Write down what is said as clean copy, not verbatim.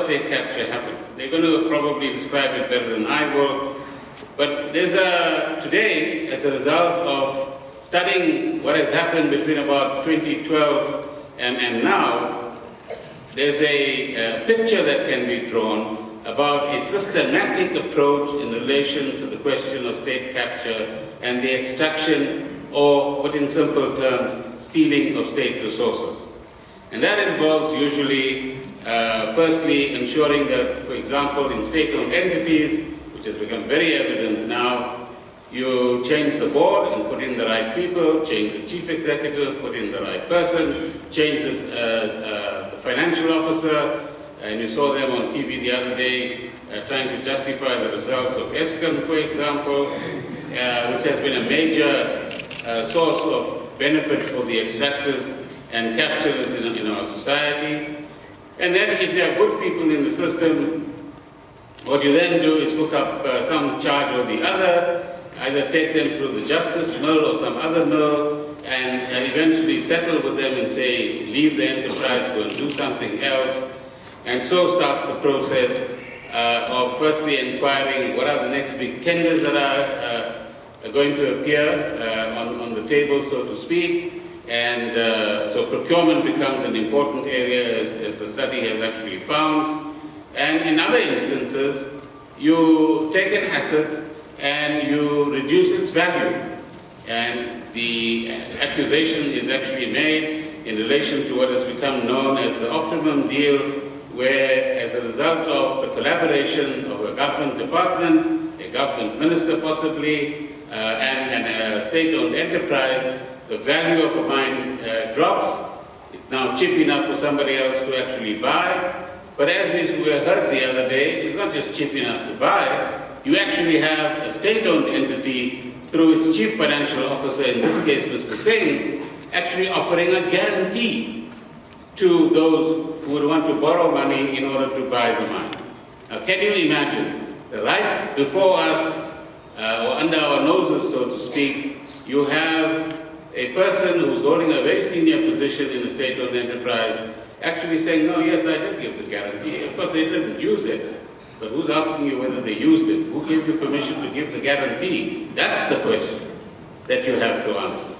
state capture happened. They're going to probably describe it better than I will. But there's today, as a result of studying what has happened between about 2012 and now, there's a picture that can be drawn about a systematic approach in relation to the question of state capture and the extraction, or put in simple terms, stealing of state resources. And that involves usually, firstly, ensuring that, for example, in state-owned entities, which has become very evident now, you change the board and put in the right people, change the chief executive, put in the right person, change the financial officer, and you saw them on TV the other day trying to justify the results of ESCOM, for example, which has been a major source of benefit for the extractors and capturers in our society. And then if there are good people in the system, what you then do is hook up some charge or the other, either take them through the justice mill or some other mill, and eventually settle with them and say, leave the enterprise, go and do something else. And so starts the process of firstly inquiring what are the next big tenders that are going to appear on the table, so to speak. And so procurement becomes an important area, as the study has actually found. And in other instances, you take an asset and you reduce its value. And the accusation is actually made in relation to what has become known as the optimum deal, where as a result of the collaboration of a government department, a government minister possibly, and a state-owned enterprise, the value of a mine drops. It's now cheap enough for somebody else to actually buy. But as we heard the other day, it's not just cheap enough to buy. You actually have a state-owned entity through its chief financial officer, in this case Mr. Singh, actually offering a guarantee to those who would want to borrow money in order to buy the mine. Now, can you imagine, right before us, or under our noses, so to speak, you have a person who's holding a very senior position in a state-owned enterprise actually saying, no, yes, I did give the guarantee. Of course, they didn't use it, but who's asking you whether they used it? Who gave you permission to give the guarantee? That's the question that you have to answer.